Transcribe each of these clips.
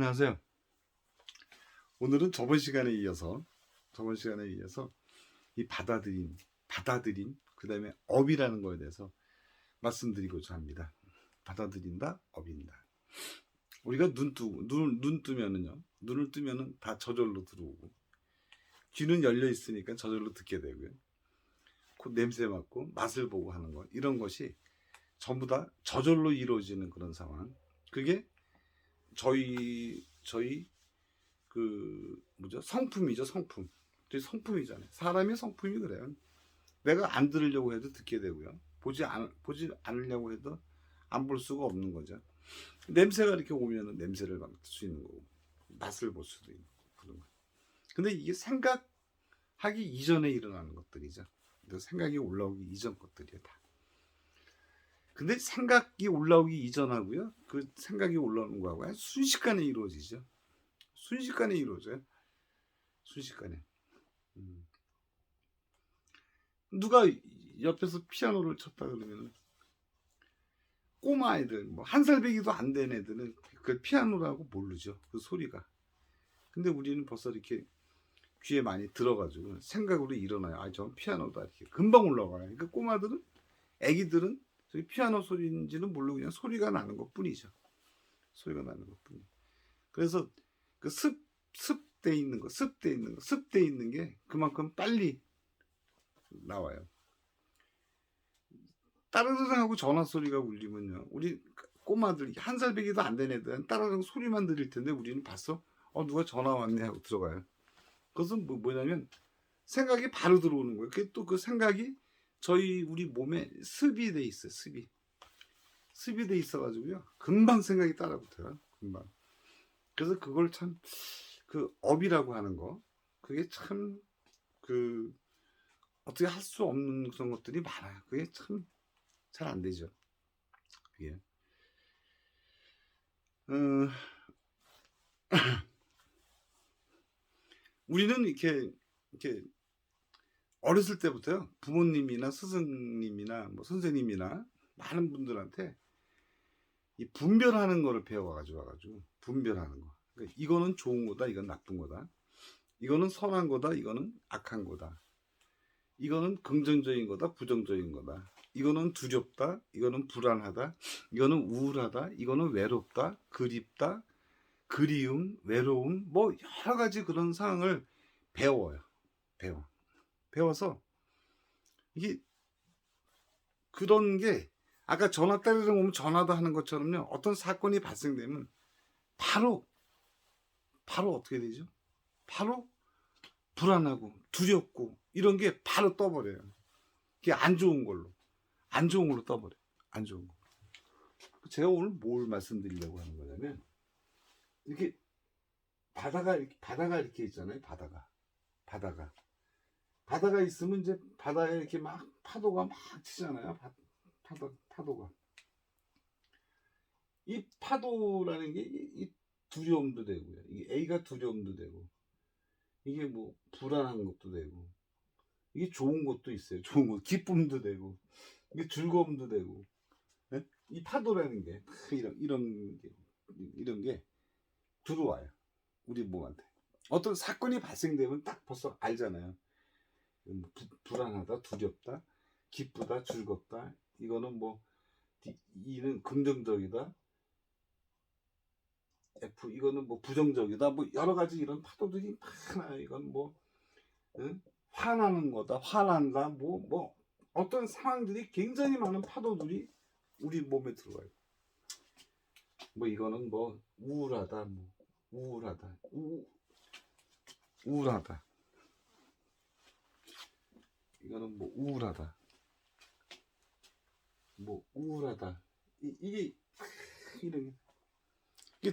안녕하세요. 오늘은 저번 시간에 이어서 이 받아들임, 그 다음에 업이라는 거에 대해서 말씀드리고자 합니다. 받아들인다, 업인다. 우리가 눈을 뜨면은 다 저절로 들어오고, 귀는 열려 있으니까 저절로 듣게 되고요. 코 냄새 맡고 맛을 보고 하는 것, 이런 것이 전부 다 저절로 이루어지는 그런 상황. 그게 저희 성품이죠. 성품이잖아요. 사람의 성품이 그래요. 내가 안 들으려고 해도 듣게 되고요. 보지 않으려고 해도 안 볼 수가 없는 거죠. 냄새가 이렇게 오면은 냄새를 맡을 수 있는 거고, 맛을 볼 수도 있는 그런 거. 근데 이게 생각하기 이전에 일어나는 것들이죠. 생각이 올라오기 이전 것들이에요, 다. 근데 생각이 올라오기 이전하고요, 그 생각이 올라오는 거하고 순식간에 이루어지죠. 순식간에 이루어져요. 순식간에. 누가 옆에서 피아노를 쳤다 그러면 꼬마 아이들, 뭐 1살배기도 안 된 애들은 그 피아노라고 모르죠. 그 소리가. 근데 우리는 벌써 이렇게 귀에 많이 들어가지고 생각으로 일어나요. 아, 저 피아노다. 이렇게 금방 올라가요. 그 꼬마들은, 애기들은 저기 피아노 소리인지는 모르고 그냥 소리가 나는 것 뿐이죠. 소리가 나는 것 뿐이에요. 그래서 그 습돼 있는 게 그만큼 빨리 나와요. 따르릉 하고 전화 소리가 울리면요, 우리 꼬마들 1살배기도 안 된 애들은 따르릉 소리만 들릴 텐데 우리는 봤어? 누가 전화 왔네 하고 들어가요. 그것은 뭐냐면 생각이 바로 들어오는 거예요. 또 그 생각이 우리 몸에 습이 돼 있어요. 습이 돼 있어가지고요, 금방 생각이 따라붙어요. 금방. 그래서 그걸 참, 그 업이라고 하는 거, 그게 참 어떻게 할 수 없는 그런 것들이 많아요. 그게 참 잘 안 되죠. 그게. 우리는 이렇게 어렸을 때부터요, 부모님이나 스승님이나 뭐 선생님이나 많은 분들한테 이 분별하는 거를 배워가지고 분별하는 거. 그러니까 이거는 좋은 거다, 이건 나쁜 거다. 이거는 선한 거다, 이거는 악한 거다. 이거는 긍정적인 거다, 부정적인 거다. 이거는 두렵다, 이거는 불안하다, 이거는 우울하다, 이거는 외롭다, 그립다, 그리움, 외로움, 뭐 여러 가지 그런 상황을 배워요. 배워서 이게, 그런 게 아까 전화 따르릉 오면 전화도 하는 것처럼요, 어떤 사건이 발생되면 바로 어떻게 되죠? 바로 불안하고 두렵고 이런 게 바로 떠버려요. 그게 안 좋은 걸로 떠버려요. 안 좋은 거. 제가 오늘 뭘 말씀드리려고 하는 거냐면, 이렇게 바다가 이렇게 있잖아요. 바다가 있으면 이제 바다에 이렇게 막 파도가 막 치잖아요. 파도가. 이 파도라는 게 이 두려움도 되고요. 이 A가 두려움도 되고, 이게 뭐 불안한 것도 되고, 이게 좋은 것도 있어요. 좋은 것, 기쁨도 되고, 이게 즐거움도 되고. 네? 이 파도라는 게 이런 게 들어와요. 우리 몸한테. 어떤 사건이 발생되면 딱 벌써 알잖아요. 불안하다, 두렵다, 기쁘다, 즐겁다. 이거는 뭐 E는 긍정적이다, F 이거는 뭐 부정적이다. 뭐 여러 가지 이런 파도들이 많아요. 이건 뭐, 응? 화나는 거다, 화난다, 뭐 어떤 상황들이 굉장히 많은 파도들이 우리 몸에 들어와요. 뭐 이거는 뭐 우울하다, 우울하다. 이거는 뭐 우울하다. 이게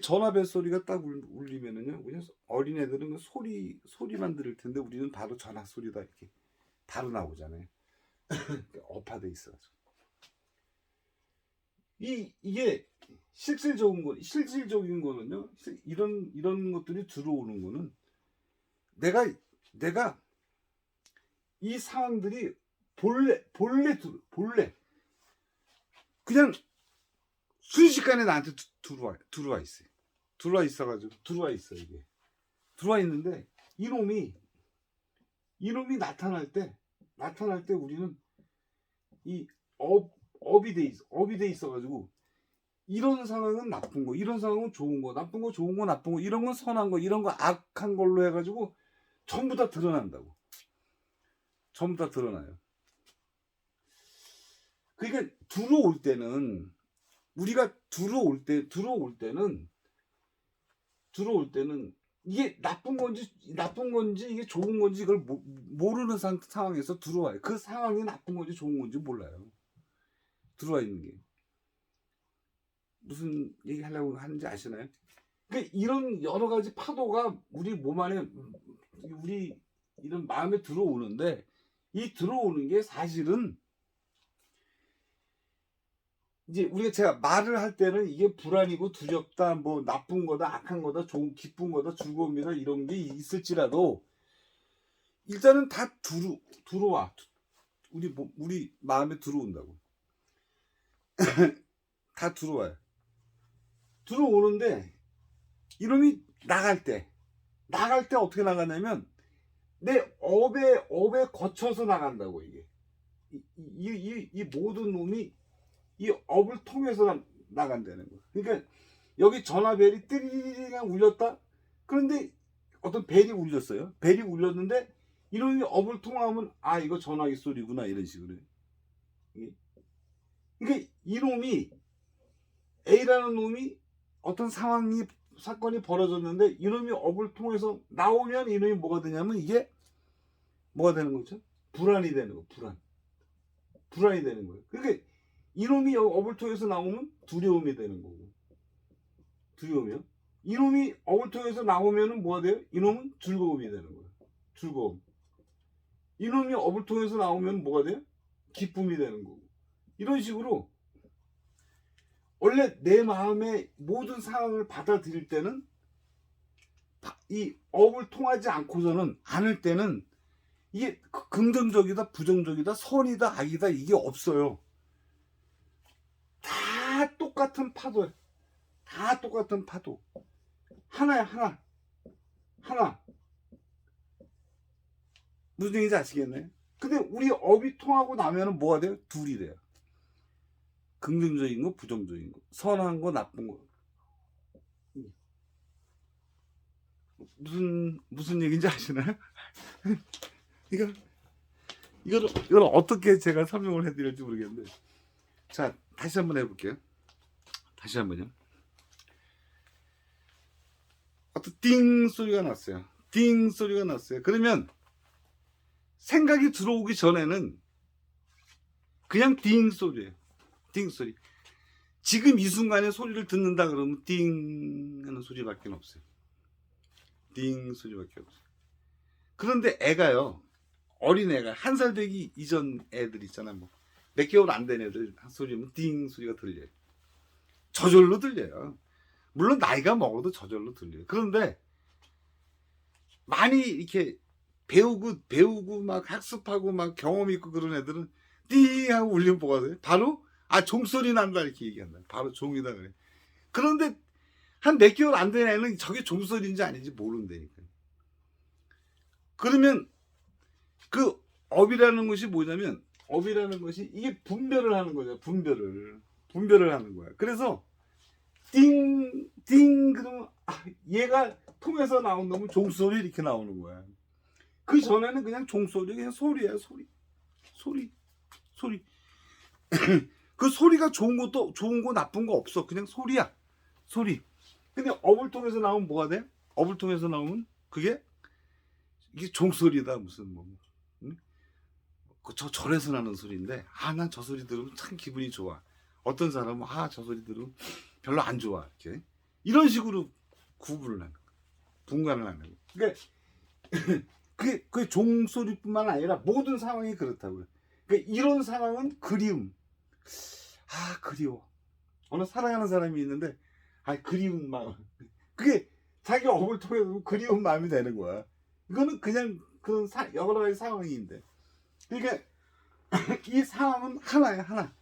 전화벨 소리가 딱 울리면은요, 그냥 어린애들은 소리만 들을 텐데 우리는 바로 전화 소리다 이렇게 바로 나오잖아요. 업화돼 있어가지고. 이게 실질적인 거는요, 이런 것들이 들어오는 거는 내가 이 상황들이 본래 그냥 순식간에 나한테 들어와 있어요. 들어와 있어가지고 들어와 있어 이게. 들어와 있는데 이놈이 나타날 때 우리는 이 업이 돼 있어가지고 이런 상황은 나쁜 거, 이런 상황은 좋은 거, 나쁜 거, 좋은 거, 나쁜 거, 이런 건 선한 거, 이런 거 악한 걸로 해가지고 전부 다 드러난다고. 전부 다 드러나요. 그러니까 들어올 때는 우리가 들어올 때는 이게 나쁜 건지 이게 좋은 건지 이걸 모르는 상황에서 들어와요. 그 상황이 나쁜 건지 좋은 건지 몰라요. 들어와 있는 게. 무슨 얘기 하려고 하는지 아시나요? 그러니까 이런 여러 가지 파도가 우리 몸 안에 우리 이런 마음에 들어오는데 이 들어오는 게 사실은 이제 우리가 제가 말을 할 때는 이게 불안이고 두렵다, 뭐 나쁜 거다, 악한 거다, 좋은 기쁜 거다, 즐거움이다 이런 게 있을지라도 일단은 다 들어와. 우리 마음에 들어온다고. 다 들어와요. 들어오는데 이놈이 나갈 때 어떻게 나가냐면 내 업에 거쳐서 나간다고. 이게 이 모든 놈이 이 업을 통해서 나간다는 거야. 그러니까 여기 전화벨이 띠리리리랑 울렸다. 그런데 어떤 벨이 울렸어요. 벨이 울렸는데 이놈이 업을 통하면 아 이거 전화기 소리구나 이런 식으로. 그러니까 이놈이 A라는 놈이 어떤 사건이 벌어졌는데 이놈이 업을 통해서 나오면 이놈이 뭐가 되냐면 이게 뭐가 되는 거죠? 불안이 되는 거. 불안이 되는 거예요. 그러니까 이놈이 업을 통해서 나오면 두려움이 되는 거고. 두려움이요. 이놈이 업을 통해서 나오면은 뭐가 돼요? 이놈은 즐거움이 되는 거예요. 즐거움. 이놈이 업을 통해서 나오면 뭐가 돼요? 기쁨이 되는 거고. 이런 식으로 원래 내 마음의 모든 상황을 받아들일 때는 이 업을 통하지 않을 때는 이게 긍정적이다, 부정적이다, 선이다, 악이다 이게 없어요. 다 똑같은 파도야. 다 똑같은 파도. 하나야, 하나. 무슨 얘기인지 아시겠나요? 근데 우리 업이 통하고 나면은 뭐가 돼요? 둘이 돼요. 긍정적인 거, 부정적인 거, 선한 거, 나쁜 거. 무슨 얘기인지 아시나요? 이걸 어떻게 제가 설명을 해드릴지 모르겠는데. 자, 다시 한번 해볼게요. 다시 한번요. 어떤 띵 소리가 났어요. 띵 소리가 났어요. 그러면 생각이 들어오기 전에는 그냥 띵 소리예요. 띵 소리. 지금 이 순간에 소리를 듣는다 그러면 띵 하는 소리밖에 없어요. 띵 소리밖에 없어요. 그런데 애가요, 어린애가 1살 되기 이전 애들 있잖아요. 뭐 몇 개월 안 된 애들 소리면 띵 소리가 들려요. 저절로 들려요. 물론 나이가 먹어도 저절로 들려요. 그런데 많이 이렇게 배우고 막 학습하고 막 경험 있고 그런 애들은 띵 하고 울리면 뭐가 돼요? 바로 종소리 난다 이렇게 얘기한다. 바로 종이다 그래. 그런데 한 몇 개월 안 된 애는 저게 종소리인지 아닌지 모른다니까. 그러면 그 업이라는 것이 뭐냐면 이게 분별을 하는 거죠. 분별을 하는 거야. 그래서 띵 그러면 얘가 통해서 나온 놈은 종소리 이렇게 나오는 거야. 그 전에는 그냥 종소리, 그냥 소리야. 소리. 그 소리가 좋은 거 나쁜 거 없어. 그냥 소리야. 소리. 근데 업을 통해서 나오면 뭐가 돼? 업을 통해서 나오면 이게 종소리다. 무슨 뭐. 응? 저 절에서 나는 소리인데 난 저 소리 들으면 참 기분이 좋아. 어떤 사람은 저 소리 들으면 별로 안 좋아. 이렇게. 이런 식으로 구분을 하는 거야. 분간을 하는 거야. 그러니까 그게 종소리뿐만 아니라 모든 상황이 그렇다고요. 그러니까 이런 상황은 그리움. 그리워. 어느 사랑하는 사람이 있는데 그리운 마음. 그게 자기 업을 통해서 그리운 마음이 되는 거야. 이거는 그냥 그런 여러 가지 상황인데. 그러니까 이 상황은 하나야, 하나.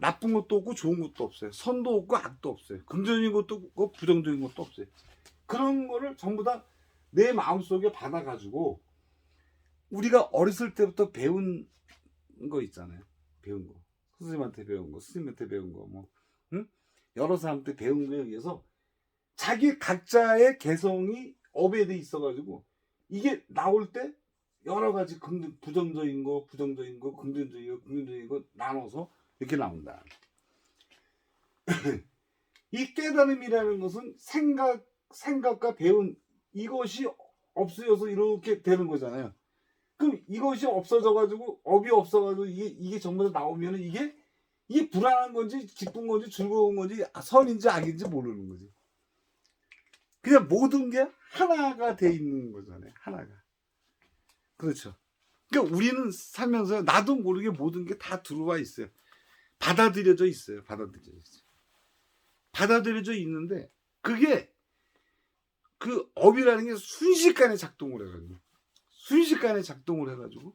나쁜 것도 없고 좋은 것도 없어요. 선도 없고 악도 없어요. 긍정적인 것도 없고 부정적인 것도 없어요. 그런 거를 전부 다 내 마음속에 받아가지고 우리가 어렸을 때부터 배운 거 있잖아요. 배운 거. 선생님한테 배운 거, 스님한테 배운 거, 뭐, 응? 여러 사람한테 배운 거에 의해서 자기 각자의 개성이 업에 돼 있어가지고 이게 나올 때 여러 가지 부정적인 거, 긍정적인 거, 긍정적인 거 나눠서 이렇게 나온다. 이 깨달음이라는 것은 생각과 배운 이것이 없어져서 이렇게 되는 거잖아요. 그럼 이것이 없어져가지고 업이 없어가지고 이게 전부 다 나오면은 이게 불안한 건지 기쁜 건지 즐거운 건지 선인지 악인지 모르는 거지. 그냥 모든 게 하나가 돼 있는 거잖아요. 하나가. 그렇죠. 그러니까 우리는 살면서 나도 모르게 모든 게 다 들어와 있어요. 받아들여져 있어요. 받아들여져 있는데 그게 그 업이라는 게 순식간에 작동을 해가지고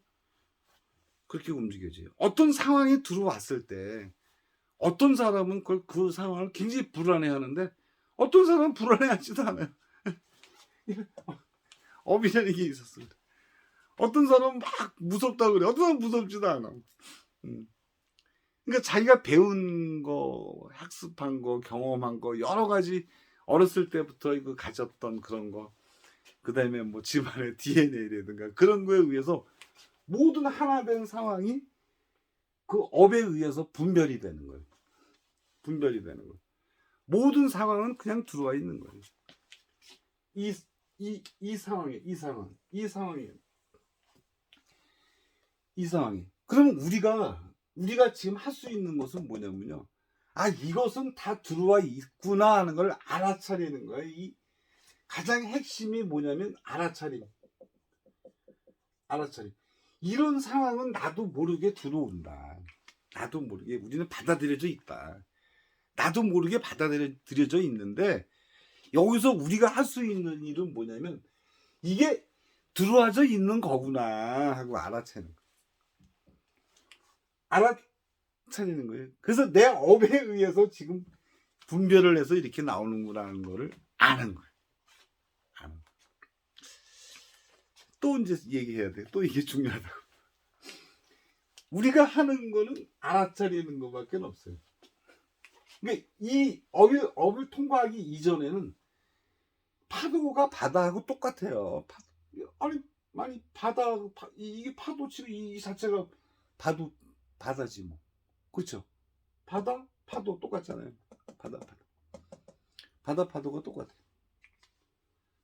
그렇게 움직여져요. 어떤 상황이 들어왔을 때 어떤 사람은 그 상황을 굉장히 불안해하는데 어떤 사람은 불안해하지도 않아요. 업이라는 게 있었습니다. 어떤 사람은 막 무섭다고 그래. 어떤 사람은 무섭지도 않아. 그러니까 자기가 배운 거, 학습한 거, 경험한 거 여러 가지 어렸을 때부터 그 가졌던 그런 거, 그 다음에 뭐 집안의 DNA라든가 그런 거에 의해서 모든 하나 된 상황이 그 업에 의해서 분별이 되는 거예요. 모든 상황은 그냥 들어와 있는 거예요. 이 상황이. 그러면 우리가 지금 할 수 있는 것은 뭐냐면요. 아, 이것은 다 들어와 있구나 하는 걸 알아차리는 거예요. 이 가장 핵심이 뭐냐면 알아차림. 이런 상황은 나도 모르게 들어온다. 나도 모르게 우리는 받아들여져 있다. 나도 모르게 받아들여져 있는데 여기서 우리가 할 수 있는 일은 뭐냐면 이게 들어와져 있는 거구나 하고 알아차리는 거예요. 그래서 내 업에 의해서 지금 분별을 해서 이렇게 나오는구나라는 거를 아는 거예요. 또 이제 얘기해야 돼. 또 이게 중요하다고. 우리가 하는 거는 알아차리는 것밖에 없어요. 그러니까 이 업을 통과하기 이전에는 파도가 바다하고 똑같아요. 아니 이게 파도 치고 이 자체가 바다지 뭐. 그렇죠? 파도 똑같잖아요. 바다 파도가 똑같아요.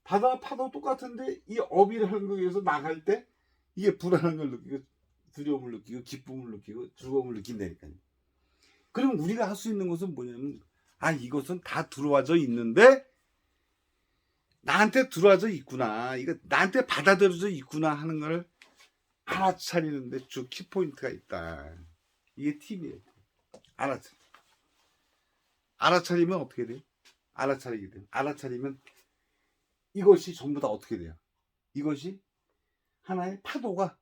바다 파도 똑같은데 이 업이라는 거에서 나갈 때 이게 불안한 걸 느끼고 두려움을 느끼고 기쁨을 느끼고 즐거움을 느낀다니까요. 그럼 우리가 할 수 있는 것은 뭐냐면 이것은 다 들어와져 있는데 나한테 들어와져 있구나, 이거 나한테 받아들여져 있구나 하는 걸 알아차리는데 주 키포인트가 있다. 이게 팁이에요. 알아차리면 어떻게 돼요? 알아차리면 이것이 전부 다 어떻게 돼요? 이것이 하나의 파도가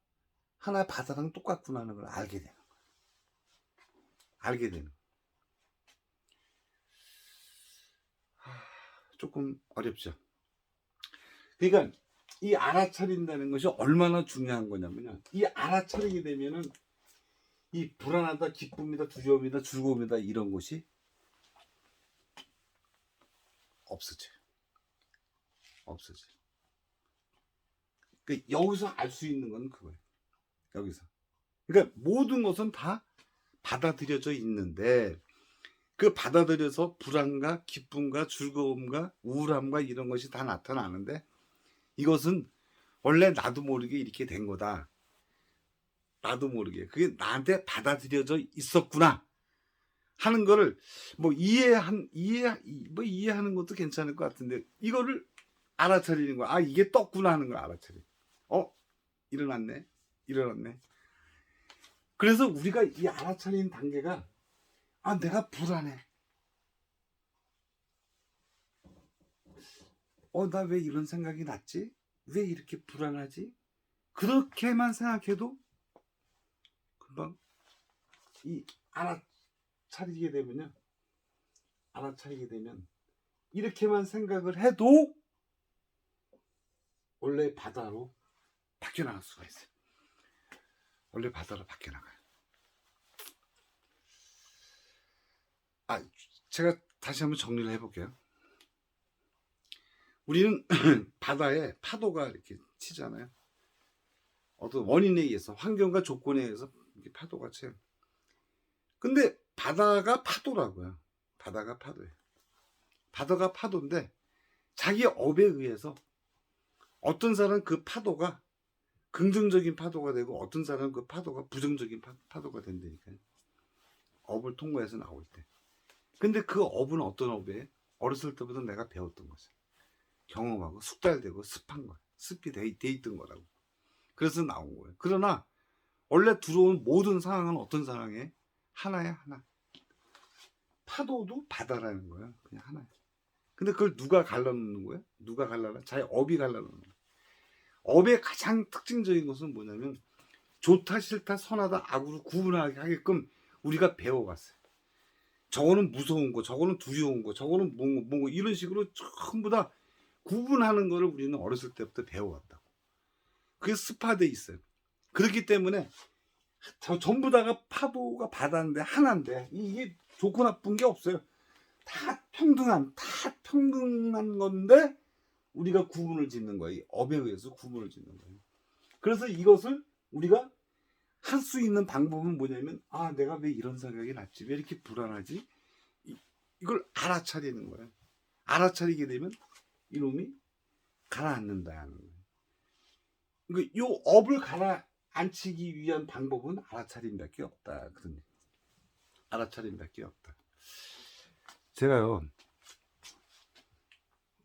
하나의 바다랑 똑같구나 하는 걸 알게 되는 거예요. 조금 어렵죠. 그러니까 이 알아차린다는 것이 얼마나 중요한 거냐면요. 이 알아차리게 되면은 이 불안하다, 기쁨이다, 두려움이다, 즐거움이다 이런 것이 없어져요. 그러니까 여기서 알 수 있는 건 그거예요. 여기서. 그러니까 모든 것은 다 받아들여져 있는데 그 받아들여서 불안과 기쁨과 즐거움과 우울함과 이런 것이 다 나타나는데 이것은 원래 나도 모르게 이렇게 된 거다. 나도 모르게 그게 나한테 받아들여져 있었구나 하는 거를 뭐 이해하는 것도 괜찮을 것 같은데 이거를 알아차리는 거야. 이게 떴구나 하는 걸 알아차리. 일어났네. 그래서 우리가 이 알아차리는 단계가 내가 불안해. 나 왜 이런 생각이 났지? 왜 이렇게 불안하지? 그렇게만 생각해도 금방 이 알아차리게 되면요. 알아차리게 되면 이렇게만 생각을 해도 원래 바다로 바뀌어 나갈 수가 있어요. 원래 바다로 바뀌어 나가요. 제가 다시 한번 정리를 해볼게요. 우리는 바다에 파도가 이렇게 치잖아요. 어떤 원인에 의해서, 환경과 조건에 의해서 이렇게 파도가 쳐요. 근데 바다가 파도라고요. 바다가 파도예요. 바다가 파도인데 자기 업에 의해서 어떤 사람은 그 파도가 긍정적인 파도가 되고 어떤 사람은 그 파도가 부정적인 파도가 된다니까요. 업을 통과해서 나올 때. 근데 그 업은 어떤 업이에요? 어렸을 때부터 내가 배웠던 거죠. 경험하고 숙달되고 습한 거예요. 습이 돼 있던 거라고. 그래서 나온 거예요. 그러나 원래 들어온 모든 상황은 어떤 상황이에요? 하나야, 하나. 파도도 바다라는 거예요. 그냥 하나야. 근데 그걸 누가 갈라놓는 거예요? 누가 갈라놔? 자기 업이 갈라놓는 거예요. 업의 가장 특징적인 것은 뭐냐면 좋다 싫다 선하다 악으로 구분하게끔 우리가 배워갔어요. 저거는 무서운 거, 저거는 두려운 거, 저거는 뭐 이런 식으로 전부 다 구분하는 거를 우리는 어렸을 때부터 배워왔다고. 그게 습화돼 있어요. 그렇기 때문에 전부 다가 파도가 바다인데 하나인데 이게 좋고 나쁜 게 없어요. 다 평등한 건데 우리가 구분을 짓는 거예요. 업에 의해서 구분을 짓는 거예요. 그래서 이것을 우리가 할 수 있는 방법은 뭐냐면 내가 왜 이런 생각이 났지? 왜 이렇게 불안하지? 이걸 알아차리는 거예요. 알아차리게 되면 이놈이 가라앉는다는 거예요. 그러니까 이 업을 가라앉히기 위한 방법은 알아차림밖에 없다. 그런 알아차림밖에 없다. 제가요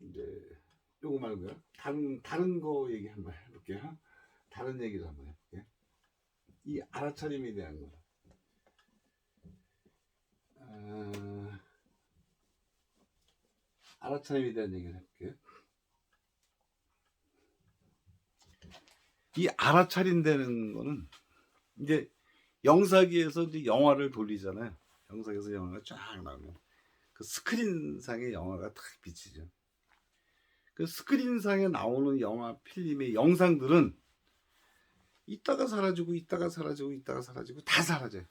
이제 요거 말고요 다른 거 얘기 한번 해볼게요. 다른 얘기를 한번 해볼게요. 이 알아차림에 대한 거. 알아차림에 대한 얘기를 해볼게요. 이 알아차린다는 거는 이제 영사기에서 이제 영화를 돌리잖아요. 영사기에서 영화가 쫙 나오면 그 스크린상에 영화가 탁 비치죠. 그 스크린상에 나오는 영화 필름의 영상들은 있다가 사라지고 있다가 사라지고 있다가 사라지고 다 사라져요.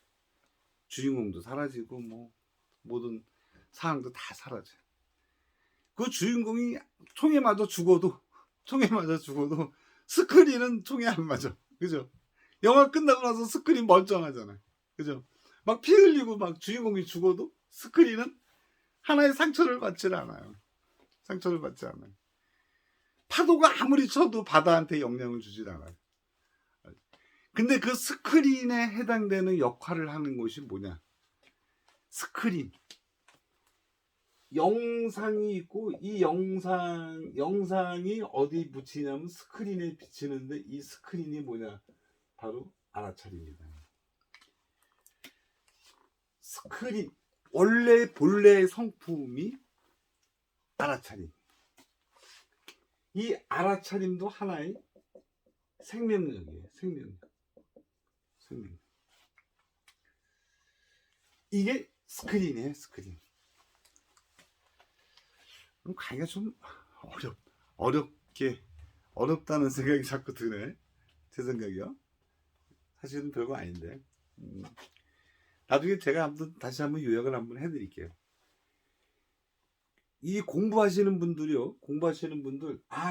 주인공도 사라지고 뭐 모든 상황도 다 사라져요. 그 주인공이 총에 맞아 죽어도 스크린은 총에 안 맞아. 그죠? 영화 끝나고 나서 스크린 멀쩡하잖아요. 그죠? 막 피 흘리고 막 주인공이 죽어도 스크린은 하나의 상처를 받지 않아요. 상처를 받지 않아요. 파도가 아무리 쳐도 바다한테 영향을 주질 않아요. 근데 그 스크린에 해당되는 역할을 하는 것이 뭐냐? 스크린. 영상이 있고 이 영상이 어디 붙이냐면 스크린에 비치는데 이 스크린이 뭐냐? 바로 알아차립니다. 스크린. 본래의 성품이 알아차림. 이 알아차림도 하나의 생명력이에요. 생명력. 이게 스크린이에요. 스크린. 그럼 가기가 좀 어렵다는 생각이 자꾸 드네. 제 생각이요. 사실은 별거 아닌데. 나중에 제가 다시 한번 요약을 한번 해드릴게요. 이 공부하시는 분들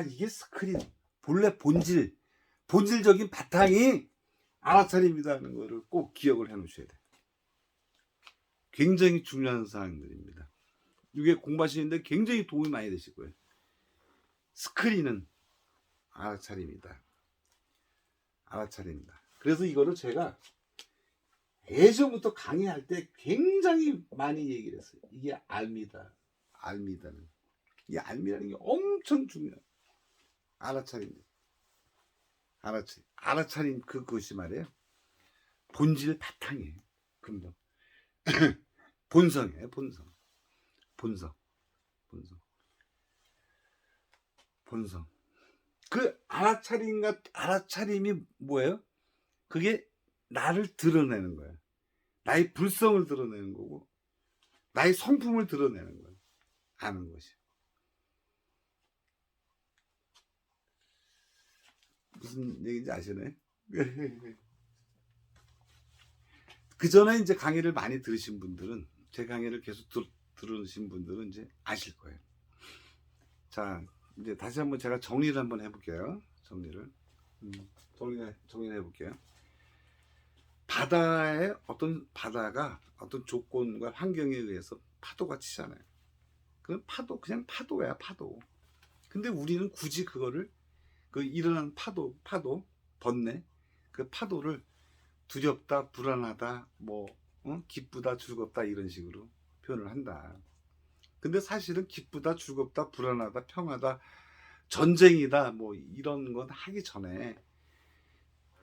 이게 스크린 본래 본질적인 바탕이 알아차림이라는 거를 꼭 기억을 해 놓으셔야 돼요. 굉장히 중요한 사항들입니다. 이게 공부하시는데 굉장히 도움이 많이 되실 거예요. 스크린은 알아차림이다. 그래서 이거를 제가 예전부터 강의할 때 굉장히 많이 얘기를 했어요. 이게 알미다는. 이 알미라는 게 엄청 중요해요. 알아차림 그것이 말이에요. 본질 바탕이에요. 근본. 본성이에요. 본성. 그 알아차림이 뭐예요? 그게 나를 드러내는 거예요. 나의 불성을 드러내는 거고 나의 성품을 드러내는 거예요. 아는 것이. 무슨 얘기인지 아시나요? 그 전에 이제 강의를 많이 들으신 분들은, 제 강의를 계속 들으신 분들은 이제 아실 거예요. 자, 이제 다시 한번 제가 정리를 한번 해볼게요. 정리를 해볼게요. 바다가 어떤 조건과 환경에 의해서 파도가 치잖아요. 그건 그냥 파도야, 파도. 근데 우리는 굳이 그거를, 그 일어난 번뇌, 그 파도를 두렵다, 불안하다, 기쁘다, 즐겁다, 이런 식으로 표현을 한다. 근데 사실은 기쁘다, 즐겁다, 불안하다, 평하다, 전쟁이다, 이런 건 하기 전에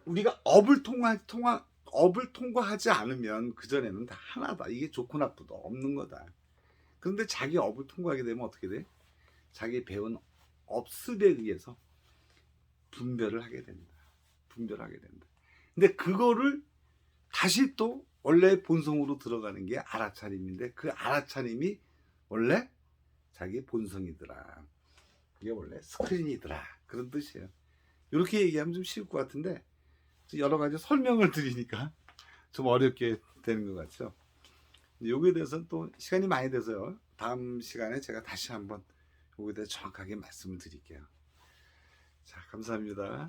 우리가 업을 통과하지 않으면 그전에는 다 하나다. 이게 좋고 나쁘도 없는 거다. 그런데 자기 업을 통과하게 되면 어떻게 돼? 자기 배운 업습에 의해서 분별을 하게 된다. 근데 그거를 다시 또 원래 본성으로 들어가는 게 알아차림인데, 그 알아차림이 원래 자기 본성이더라. 이게 원래 스크린이더라. 그런 뜻이에요. 이렇게 얘기하면 좀 쉬울 것 같은데, 여러 가지 설명을 드리니까 좀 어렵게 되는 것 같죠. 여기에 대해서는 또 시간이 많이 돼서요. 다음 시간에 제가 다시 한번 여기에 대해서 정확하게 말씀을 드릴게요. 자, 감사합니다.